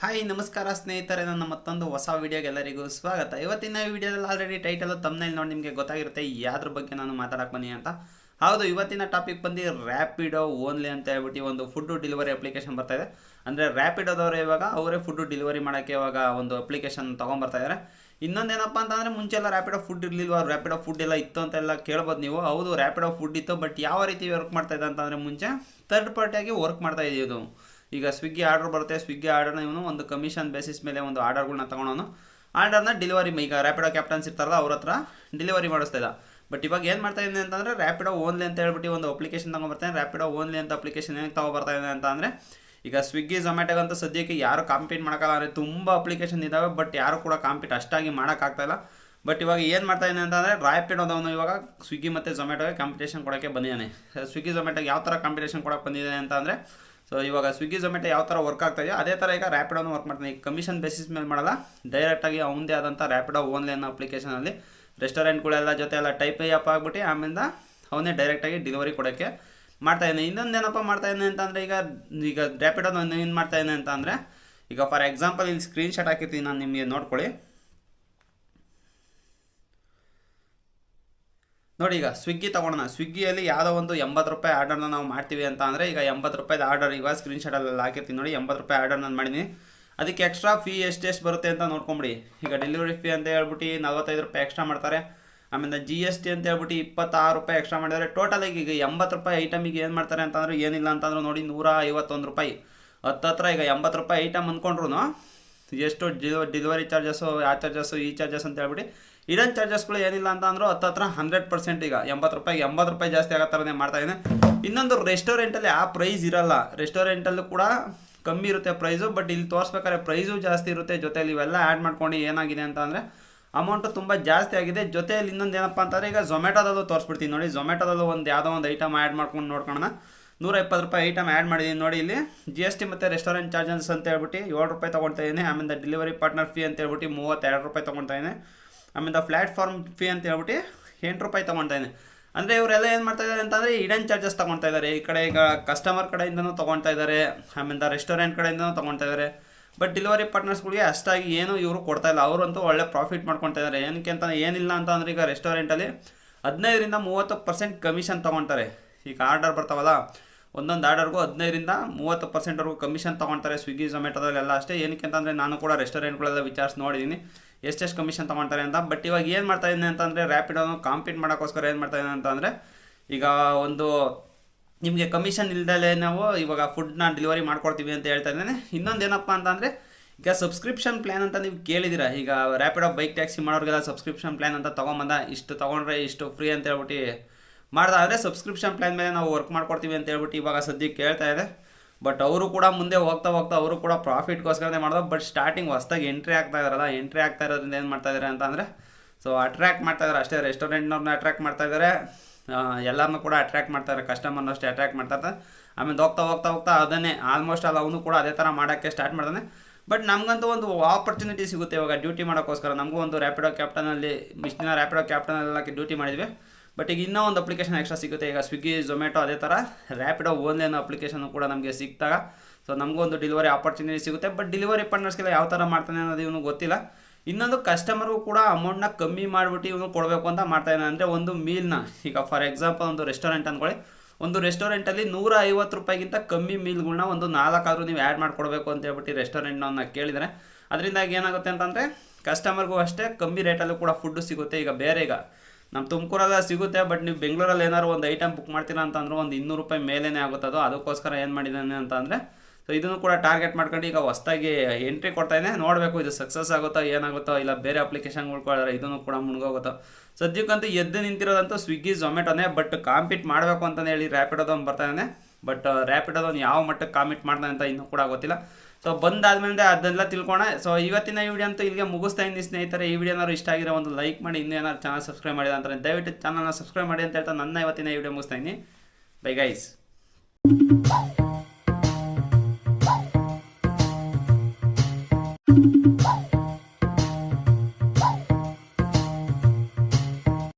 Hi ನಮಸ್ಕಾರ ಸ್ನೇಹಿತರೆ, ನನ್ನ ಮತ್ತೊಂದು ಹೊಸ ವಿಡಿಯೋಗೆ ಎಲ್ಲರಿಗೂ ಸ್ವಾಗತ. ಇವತ್ತಿನ ವಿಡಿಯೋದಲ್ಲಿ ಆಲ್ರೆಡಿ ಟೈಟಲ್ ತಮ್ಮನೇಲಿ ನೋಡಿ ನಿಮಗೆ ಗೊತ್ತಾಗಿರುತ್ತೆ ಯಾವ್ದ್ರ ಬಗ್ಗೆ ನಾನು ಮಾತಾಡಕ್ಕೆ ಬನ್ನಿ ಅಂತ. ಹೌದು, ಇವತ್ತಿನ ಟಾಪಿಕ್ ಬಂದು ರ್ಯಾಪಿಡೋ ಓನ್ಲಿ ಅಂತ ಹೇಳ್ಬಿಟ್ಟು ಒಂದು ಫುಡ್ ಡೆಲಿವರಿ ಅಪ್ಲಿಕೇಶನ್ ಬರ್ತಾ ಇದೆ. ಅಂದರೆ ರ್ಯಾಪಿಡೋದವರು ಇವಾಗ ಅವರೇ ಫುಡ್ ಡೆಲಿವರಿ ಮಾಡೋಕ್ಕೆ ಇವಾಗ ಒಂದು ಅಪ್ಲಿಕೇಶನ್ ತೊಗೊಂಬರ್ತಾ ಇದ್ದಾರೆ. ಇನ್ನೊಂದೇನಪ್ಪ ಅಂತಂದರೆ ಮುಂಚೆಲ್ಲ ರ್ಯಾಪಿಡೋ ಫುಡ್ ಇರಲಿಲ್ವ, ರ್ಯಾಪಿಡೋ ಫುಡ್ ಎಲ್ಲ ಇತ್ತು ಅಂತೆಲ್ಲ ಕೇಳ್ಬೋದು ನೀವು. ಹೌದು, ರ್ಯಾಪಿಡೋ ಫುಡ್ ಇತ್ತು, ಬಟ್ ಯಾವ ರೀತಿ ವರ್ಕ್ ಮಾಡ್ತಾ ಇದೆ ಅಂತಂದರೆ ಮುಂಚೆ ಥರ್ಡ್ ಪಾರ್ಟಿಯಾಗಿ ವರ್ಕ್ ಮಾಡ್ತಾ ಇದ್ದೀವಿ. ಈಗ ಸ್ವಿಗ್ಗಿ ಆರ್ಡರ್ ಬರುತ್ತೆ, ಸ್ವಿಗ್ಗಿ ಆರ್ಡರ್ನ ಇವನು ಒಂದು ಕಮಿಷನ್ ಬೇಸಿಸ್ ಮೇಲೆ ಒಂದು ಆರ್ಡರ್ಗಳನ್ನ ತೊಗೊಳೋನು, ಆರ್ಡರ್ನ ಡೆಲಿವರಿ ಈಗ ರ್ಯಾಪಿಡೋ ಕ್ಯಾಪ್ಟನ್ಸ್ ಇರ್ತಾರಲ್ಲ ಅವ್ರ ಹತ್ರ ಡೆಲಿವರಿ ಮಾಡಿಸ್ತಾ ಇದ್ದ. ಬಟ್ ಇವಾಗ ಏನು ಮಾಡ್ತಾ ಇದೆ ಅಂತಂದರೆ ರ್ಯಾಪಿಡೋ ಓನ್ಲಿ ಅಂತ ಹೇಳ್ಬಿಟ್ಟು ಒಂದು ಅಪ್ಲಿಕೇಶನ್ ತೊಗೊಂಬರ್ತಾನೆ. ರ್ಯಾಪಿಡೋ ಓನ್ಲಿ ಅಂತ ಅಪ್ಲಿಕೇಶನ್ ಏನಕ್ಕೆ ತೊಗೊಬರ್ತಾ ಇದೆ ಅಂತ ಅಂದರೆ, ಈಗ ಸ್ವಿಗ್ಗಿ ಝೊಮ್ಯಾಟೋಗಂತೂ ಸದ್ಯಕ್ಕೆ ಯಾರು ಕಾಂಪೀಟ್ ಮಾಡೋಕ್ಕಲ್ಲ. ಅಂದರೆ ತುಂಬ ಅಪ್ಲಿಕೇಶನ್ ಇದ್ದಾವೆ, ಬಟ್ ಯಾರು ಕೂಡ ಕಾಂಪೀಟ್ ಅಷ್ಟಾಗಿ ಮಾಡೋಕ್ಕಾಗ್ತಾಯಿಲ್ಲ. ಬಟ್ ಇವಾಗ ಏನು ಮಾಡ್ತಾ ಇದ್ದಾನೆ ಅಂತಂದರೆ, ರ್ಯಾಪಿಡೋದವನು ಇವಾಗ ಸ್ವಿಗ್ಗಿ ಮತ್ತು ಝೊಮ್ಯಾಟೋಗೆ ಕಾಂಪಿಟೇಷನ್ ಕೊಡೋಕ್ಕೆ ಬಂದಿದ್ದಾನೆ. ಸ್ವಿಗ್ಗಿ ಝೊಮ್ಯಾಟೋಗೆ ಯಾವ ಥರ ಕಾಂಪಿಟೇಷನ್ ಕೊಡೋಕ್ಕೆ ಬಂದಿದ್ದಾನೆ ಅಂತ ಅಂದರೆ, ಸೊ ಇವಾಗ ಸ್ವಿಗ್ಗಿ ಝೊಮ್ಯಾಟೋ ಯಾವ ಥರ ವರ್ಕ್ ಆಗ್ತಾಯಿದೆಯೋ ಅದೇ ಥರ ಈಗ ರ್ಯಾಪಿಡೋನು ವರ್ಕ್ ಮಾಡ್ತಾನೆ. ಈಗ ಕಮಿಷನ್ ಬೇಸಿಸ್ ಮೇಲೆ ಮಾಡಲ್ಲ, ಡೈರೆಕ್ಟಾಗಿ ಅವನದೇ ಆದಂಥ ರ್ಯಾಪಿಡೋ ಓನ್ಲಿ ಅನ್ನೋ ಅಪ್ಲಿಕೇಶನಲ್ಲಿ ರೆಸ್ಟೋರೆಂಟ್ಗಳೆಲ್ಲ ಜೊತೆ ಎಲ್ಲ ಟೈಪ್ ಅಪ್ ಆಗಿಬಿಟ್ಟು ಆಮೇಲೆ ಅವನೇ ಡೈರೆಕ್ಟಾಗಿ ಡೆಲಿವರಿ ಕೊಡೋಕ್ಕೆ ಮಾಡ್ತಾಯಿದ್ದಾನೆ. ಇನ್ನೊಂದೇನಪ್ಪ ಮಾಡ್ತಾಯಿದ್ದಾನೆ ಅಂತಂದರೆ, ಈಗ ರ್ಯಾಪಿಡೋದು ಏನು ಮಾಡ್ತಾಯಿದ್ದಾನೆ ಅಂತ ಅಂದರೆ, ಈಗ ಫಾರ್ ಎಕ್ಸಾಂಪಲ್ ಇಲ್ಲಿ ಸ್ಕ್ರೀನ್ಶಾಟ್ ಹಾಕಿರ್ತೀನಿ ನಾನು, ನಿಮಗೆ ನೋಡ್ಕೊಳ್ಳಿ. ನೋಡಿ, ಈಗ ಸ್ವಿಗ್ಗಿ ತೊಗೊಳೋಣ. ಸ್ವಿಗ್ಗಿಯಲ್ಲಿ ಯಾವುದೋ ಒಂದು 80 ರೂಪಾಯಿ ಆರ್ಡರ್ನ ನಾವು ಮಾಡ್ತೀವಿ ಅಂತ ಅಂದರೆ, ಈಗ 80 ರೂಪಾಯಿದ ಆರ್ಡರ್ ಇವಾಗ ಸ್ಕ್ರೀನ್ಶಾಟಲ್ಲಿ ಹಾಕಿರ್ತೀನಿ ನೋಡಿ. 80 ರೂಪಾಯಿ ಆರ್ಡರ್ ನಾನು ಮಾಡಿದ್ದೀನಿ. ಅದಕ್ಕೆ ಎಕ್ಸ್ಟ್ರಾ ಫೀ ಎಷ್ಟು ಬರುತ್ತೆ ಅಂತ ನೋಡ್ಕೊಂಬಿಡಿ. ಈಗ ಡೆಲಿವರಿ ಫೀ ಅಂತ ಹೇಳ್ಬಿಟ್ಟು 45 ರೂಪಾಯಿ ಎಕ್ಸ್ಟ್ರಾ ಮಾಡ್ತಾರೆ. ಆಮೇಲೆ GST ಅಂತ ಹೇಳ್ಬಿಟ್ಟು 26 ರೂಪಾಯಿ ಎಕ್ಸ್ಟ್ರಾ ಮಾಡಿದ್ದಾರೆ. ಟೋಟಲಾಗಿ ಈಗ 80 ರೂಪಾಯಿ ಐಟಮಿಗೆ ಏನು ಮಾಡ್ತಾರೆ ಅಂತಂದ್ರೆ, ಏನಿಲ್ಲ ಅಂತಂದ್ರೆ ನೋಡಿ 151 ರೂಪಾಯಿ ಹತ್ರ. ಈಗ 80 ರೂಪಾಯಿ ಐಟಮ್ ಅಂದ್ಕೊಂಡ್ರು ಎಷ್ಟು ಡೆಲಿವರಿ ಚಾರ್ಜಸ್ಸು, ಆ ಚಾರ್ಜಸ್ಸು, ಈ ಚಾರ್ಜಸ್ ಅಂತ ಹೇಳ್ಬಿಟ್ಟು ಇಡನ್ ಚಾರ್ಜಸ್ಗಳು ಏನಿಲ್ಲ ಅಂತ ಅಂದರೂ ಹತ್ರ 100% ಈಗ 80 ರೂಪಾಯಿಗೆ 80 ರೂಪಾಯಿ ಜಾಸ್ತಿ ಆಗೋ ಥರನೇ ಮಾಡ್ತಾಯಿದ್ದೀನಿ. ಇನ್ನೊಂದು, ರೆಸ್ಟೋರೆಂಟಲ್ಲಿ ಆ ಪ್ರೈಸ್ ಇರಲ್ಲ. ರೆಸ್ಟೋರೆಂಟಲ್ಲೂ ಕೂಡ ಕಮ್ಮಿ ಇರುತ್ತೆ ಪ್ರೈಸು, ಬಟ್ ಇಲ್ಲಿ ತೋರಿಸ್ಬೇಕಾದ್ರೆ ಪ್ರೈಸು ಜಾಸ್ತಿ ಇರುತ್ತೆ. ಜೊತೆಯಲ್ಲಿ ಇವೆಲ್ಲ ಆ್ಯಡ್ ಮಾಡ್ಕೊಂಡು ಏನಾಗಿದೆ ಅಂತ ಅಂದರೆ ಅಮೌಂಟು ತುಂಬ ಜಾಸ್ತಿ ಆಗಿದೆ. ಜೊತೆಯಲ್ಲಿ ಇನ್ನೊಂದು ಏನಪ್ಪ ಅಂತಂದರೆ, ಈಗ ಝೊಮ್ಯಾಟೋದಲ್ಲೂ ತೋರಿಸ್ಬಿಡ್ತೀನಿ ನೋಡಿ. ಝೊಮ್ಯಾಟೋದಲ್ಲೂ ಯಾವುದೋ ಒಂದು ಐಟಮ್ ಆ್ಯಡ್ ಮಾಡ್ಕೊಂಡು ನೋಡ್ಕೊಳ್ಳೋಣ. 120 ರೂಪಾಯಿ ಐಟಮ್ ಆ್ಯಡ್ ಮಾಡಿದ್ದೀನಿ ನೋಡಿ. ಇಲ್ಲಿ GST ಮತ್ತು ರೆಸ್ಟೋರೆಂಟ್ ಚಾರ್ಜಸ್ ಅಂತ ಹೇಳ್ಬಿಟ್ಟು 7 ರೂಪಾಯಿ ತೊಗೊಳ್ತಾ ಇದ್ದೀನಿ. ಆಮೇಲೆ ಡೆಲಿವರಿ ಪಾರ್ಟ್ನರ್ ಫೀ ಅಂತ ಹೇಳ್ಬಿಟ್ಟು 32 ರೂಪಾಯಿ ತೊಗೊಳ್ತಾ ಇದ್ದೀನಿ. ಆಮೇಲೆ ಪ್ಲ್ಯಾಟ್ಫಾರ್ಮ್ ಫೀ ಅಂತ ಹೇಳ್ಬಿಟ್ಟು 8 ರೂಪಾಯಿ ತೊಗೊಳ್ತಾ ಇದ್ದೀನಿ. ಅಂದರೆ ಇವರೆಲ್ಲ ಏನು ಮಾಡ್ತಾ ಇದ್ದಾರೆ ಅಂತಂದರೆ, ಇಡನ್ ಚಾರ್ಜಸ್ ತೊಗೊಳ್ತಾ ಇದ್ದಾರೆ. ಈ ಕಡೆ ಈಗ ಕಸ್ಟಮರ್ ಕಡೆಯಿಂದನೂ ತೊಗೊಳ್ತಾ ಇದ್ದಾರೆ, ಆಮೇಲೆ ರೆಸ್ಟೋರೆಂಟ್ ಕಡೆಯಿಂದನೂ ತೊಗೊಳ್ತಾ ಇದ್ದಾರೆ. ಬಟ್ ಡೆಲಿವರಿ ಪಾರ್ಟ್ನರ್ಸ್ಗಳಿಗೆ ಅಷ್ಟಾಗಿ ಏನು ಇವರು ಕೊಡ್ತಾಯಿಲ್ಲ. ಅವರಂತೂ ಒಳ್ಳೆ ಪ್ರಾಫಿಟ್ ಮಾಡ್ಕೊಳ್ತಾ ಇದ್ದಾರೆ. ಏನಕ್ಕೆ ಅಂತ ಏನಿಲ್ಲ ಅಂತ ಅಂದರೆ, ಈಗ ರೆಸ್ಟೋರೆಂಟಲ್ಲಿ 15ರಿಂದ 30% ಕಮಿಷನ್ ತೊಗೊಳ್ತಾರೆ. ಈಗ ಆರ್ಡರ್ ಬರ್ತಾವಲ್ಲ, ಒಂದೊಂದು ಆರ್ಡರ್ಗೂ 15ರಿಂದ 30%ವರೆಗೂ ಕಮಿಷನ್ ತೊಗೊಳ್ತಾರೆ. ಸ್ವಿಗ್ಗಿ ಝೊಮ್ಯಾಟೋದಲ್ಲೆಲ್ಲ ಅಷ್ಟೇ. ಏನಕ್ಕೆ ಅಂತಂದರೆ, ನಾನು ಕೂಡ ರೆಸ್ಟೋರೆಂಟ್ಗಳೆಲ್ಲ ವಿಚಾರಿಸಿ ನೋಡಿದ್ದೀನಿ ಎಷ್ಟೆಷ್ಟು ಕಮಿಷನ್ ತೊಗೊಳ್ತಾರೆ ಅಂತ. ಬಟ್ ಇವಾಗ ಏನು ಮಾಡ್ತಾಯಿದ್ದೀನಿ ಅಂತಂದರೆ, ರ್ಯಾಪಿಡೋನು ಕಾಂಪೀಟ್ ಮಾಡೋಕ್ಕೋಸ್ಕರ ಏನು ಮಾಡ್ತಾಯಿದ್ದೀನಿ ಅಂತಂದರೆ, ಈಗ ಒಂದು ನಿಮಗೆ ಕಮಿಷನ್ ಇಲ್ದಲೇ ನಾವು ಇವಾಗ ಫುಡ್ನ ಡೆಲಿವರಿ ಮಾಡ್ಕೊಡ್ತೀವಿ ಅಂತ ಹೇಳ್ತಾ ಇದ್ದೇನೆ. ಇನ್ನೊಂದು ಏನಪ್ಪ ಅಂತಂದರೆ, ಈಗ ಸಬ್ಸ್ಕ್ರಿಪ್ಷನ್ ಪ್ಲ್ಯಾನ್ ಅಂತ ನೀವು ಕೇಳಿದ್ದೀರಾ. ಈಗ ರ್ಯಾಪಿಡೋ ಬೈಕ್ ಟ್ಯಾಕ್ಸಿ ಮಾಡೋರಿಗೆಲ್ಲ ಸಬ್ಸ್ಕ್ರಿಪ್ಷನ್ ಪ್ಲ್ಯಾನ್ ಅಂತ ತೊಗೊಂಬಂದ, ಇಷ್ಟು ತೊಗೊಂಡ್ರೆ ಇಷ್ಟು ಫ್ರೀ ಅಂತ ಹೇಳ್ಬಿಟ್ಟು ಮಾಡ್ದಾದರೆ ಸಬ್ಸ್ಕ್ರಿಪ್ಷನ್ ಪ್ಲ್ಯಾನ್ ಮೇಲೆ ನಾವು ವರ್ಕ್ ಮಾಡ್ಕೊಡ್ತೀವಿ ಅಂತ ಹೇಳ್ಬಿಟ್ಟು ಇವಾಗ ಸದ್ಯಕ್ಕೆ ಕೇಳ್ತಾ ಇದೆ. ಬಟ್ ಅವರು ಕೂಡ ಮುಂದೆ ಹೋಗ್ತಾ ಅವರು ಕೂಡ ಪ್ರಾಫಿಟ್ಗೋಸ್ಕರನೇ ಮಾಡೋದು. ಬಟ್ ಸ್ಟಾರ್ಟಿಂಗ್ ಹೊಸ್ದಾಗಿ ಎಂಟ್ರಿ ಆಗ್ತಾ ಇದ್ದಾರಲ್ಲ, ಎಂಟ್ರಿ ಆಗ್ತಾ ಇರೋದ್ರಿಂದ ಏನು ಮಾಡ್ತಾ ಇದ್ದಾರೆ ಅಂತ ಅಂದರೆ, ಸೊ ಅಟ್ರ್ಯಾಕ್ಟ್ ಮಾಡ್ತಾ ಇದ್ದಾರೆ ಅಷ್ಟೇ. ರೆಸ್ಟೋರೆಂಟ್ನವ್ರನ್ನ ಅಟ್ರ್ಯಾಕ್ಟ್ ಮಾಡ್ತಾ ಇದ್ದಾರೆ, ಎಲ್ಲರನ್ನೂ ಕೂಡ ಅಟ್ರ್ಯಾಕ್ಟ್ ಮಾಡ್ತಾರೆ, ಕಸ್ಟಮರ್ನ ಅಷ್ಟೇ ಅಟ್ರ್ಯಾಕ್ಟ್ ಮಾಡ್ತಾ ಇರ್ತಾರೆ. ಆಮೇಲೆ ಹೋಗ್ತಾ ಅದನ್ನೇ ಆಲ್ಮೋಸ್ಟ್ ಅಲ್ಲ ಅವನು ಕೂಡ ಅದೇ ಥರ ಮಾಡೋಕ್ಕೆ ಸ್ಟಾರ್ಟ್ ಮಾಡ್ತಾನೆ. ಬಟ್ ನಮಗಂತೂ ಒಂದು ಆಪರ್ಚುನಿಟಿ ಸಿಗುತ್ತೆ ಇವಾಗ ಡ್ಯೂಟಿ ಮಾಡೋಕ್ಕೋಸ್ಕರ. ನಮಗೂ ಒಂದು ರ್ಯಾಪಿಡೋ ಕ್ಯಾಪ್ಟನಲ್ಲಿ ಇಷ್ಟು ದಿನ ರ್ಯಾಪಿಡೋ ಕ್ಯಾಪ್ಟನಲ್ಲೆಲ್ಲ ಡ್ಯೂಟಿ ಮಾಡಿದ್ವಿ. ಬಟ್ ಈಗ ಇನ್ನೂ ಒಂದು ಅಪ್ಲಿಕೇಶನ್ ಎಕ್ಸ್ಟ್ರಾ ಸಿಗುತ್ತೆ. ಈಗ ಸ್ವಿಗ್ಗಿ ಝೊಮ್ಯಾಟೋ ಅದೇ ಥರ ರ್ಯಾಪಿಡೋ ಓನ್ಲಿ ಅನ್ನೋ ಅಪ್ಲಿಕೇಶನ್ ಕೂಡ ನಮಗೆ ಸಿಕ್ತಾಗ ಸೊ ನಮಗೂ ಒಂದು ಡೆಲಿವರಿ ಆಪರ್ಚುನಿಟಿ ಸಿಗುತ್ತೆ. ಬಟ್ ಡೆಲಿವರಿ ಪಾರ್ಟ್ನರ್ಸ್ಗೆಲ್ಲ ಯಾವ ಥರ ಮಾಡ್ತಾನೆ ಅನ್ನೋದು ಇವನು ಗೊತ್ತಿಲ್ಲ. ಇನ್ನೊಂದು, ಕಸ್ಟಮರ್ಗೂ ಕೂಡ ಅಮೌಂಟ್ನ ಕಮ್ಮಿ ಮಾಡಿಬಿಟ್ಟು ಇವನು ಕೊಡಬೇಕು ಅಂತ ಮಾಡ್ತಾಯಿದ್ದಾನೆ. ಅಂದರೆ ಒಂದು ಮೀಲ್ನ, ಈಗ ಫಾರ್ ಎಕ್ಸಾಂಪಲ್ ಒಂದು ರೆಸ್ಟೋರೆಂಟ್ ಅಂದ್ಕೊಳ್ಳಿ. ಒಂದು ರೆಸ್ಟೋರೆಂಟಲ್ಲಿ 150 ರೂಪಾಯಿಗಿಂತ ಕಮ್ಮಿ ಮೀಲ್ಗಳನ್ನ ಒಂದು 4 ಆದರೂ ನೀವು ಆ್ಯಡ್ ಮಾಡಿಕೊಡ್ಬೇಕು ಅಂತ ಹೇಳ್ಬಿಟ್ಟು ರೆಸ್ಟೋರೆಂಟ್ನವ್ರನ್ನ ಕೇಳಿದರೆ, ಅದರಿಂದಾಗಿ ಏನಾಗುತ್ತೆ ಅಂತಂದರೆ ಕಸ್ಟಮರ್ಗೂ ಅಷ್ಟೇ ಕಮ್ಮಿ ರೇಟಲ್ಲೂ ಕೂಡ ಫುಡ್ಡು ಸಿಗುತ್ತೆ. ಈಗ ಬೇರೆ ಈಗ ನಮ್ಮ ತುಮಕೂರೆಲ್ಲ ಸಿಗುತ್ತೆ, ಬಟ್ ನೀವು ಬೆಂಗಳೂರಲ್ಲಿ ಏನಾದ್ರು ಒಂದು ಐಟಮ್ ಬುಕ್ ಮಾಡ್ತೀರಾ ಅಂತಂದ್ರೆ ಒಂದು 200 ರೂಪಾಯಿ ಮೇಲೇ ಆಗುತ್ತದು. ಅದಕ್ಕೋಸ್ಕರ ಏನು ಮಾಡಿದ್ದಾನೆ ಅಂತ ಅಂದರೆ, ಸೊ ಇದನ್ನು ಕೂಡ ಟಾರ್ಗೆಟ್ ಮಾಡ್ಕೊಂಡು ಈಗ ಹೊಸ್ದಾಗಿ ಎಂಟ್ರಿ ಕೊಡ್ತಾಯಿದ್ದೆ. ನೋಡಬೇಕು ಇದು ಸಕ್ಸಸ್ ಆಗುತ್ತೋ ಏನಾಗುತ್ತೋ, ಇಲ್ಲ ಬೇರೆ ಅಪ್ಲಿಕೇಶನ್ಗಳು ಕೊಡಿದ್ರೆ ಇದನ್ನು ಕೂಡ ಮುಳುಗೋಗುತ್ತೋ. ಸದ್ಯಕ್ಕಂತೂ ಎದ್ದು ನಿಂತಿರೋದಂತೂ ಸ್ವಿಗ್ಗಿ ಝೊಮ್ಯಾಟೋನೇ. ಬಟ್ ಕಾಂಪೀಟ್ ಮಾಡಬೇಕು ಅಂತಲೇ ಹೇಳಿ ರ್ಯಾಪಿಡೋದವ್ನು ಬರ್ತಾಯಿದ್ದಾನೆ. ಬಟ್ ರ್ಯಾಪಿಡೋದವ್ನು ಯಾವ ಮಟ್ಟಕ್ಕೆ ಕಾಂಪೀಟ್ ಮಾಡ್ತಾನೆ ಅಂತ ಇನ್ನೂ ಕೂಡ ಗೊತ್ತಿಲ್ಲ. ಸೊ ಬಂದಾದ್ಮೇಲೆ ಅದನ್ನೆಲ್ಲ ತಿಳ್ಕೊಣ. ಸೊ ಇವತ್ತಿನ ಈ ವಿಡಿಯೋ ಅಂತೂ ಇಲ್ಲಿಗೆ ಮುಗಿಸ್ತಾ ಇದ್ದೀನಿ ಸ್ನೇಹಿತರೆ. ಈ ವಿಡಿಯೋನಾದ್ರು ಇಷ್ಟ ಆಗಿರೋ ಒಂದು ಲೈಕ್ ಮಾಡಿ, ಇನ್ನೂ ಏನಾದ್ರು ಚಾನಲ್ ಸಬ್ಸ್ಕ್ರೈಬ್ ಮಾಡಿದ ಅಂತಾರೆ ದಯವಿಟ್ಟು ಚಾನಲ್ನ ಸಬ್ಸ್ಕ್ರೈಬ್ ಮಾಡಿ ಅಂತ ಹೇಳ್ತಾ ನನ್ನ ಇವತ್ತಿನ ಈ ವಿಡಿಯೋ ಮುಗಿಸ್ತಾ ಇದ್ದೀನಿ. Bye guys.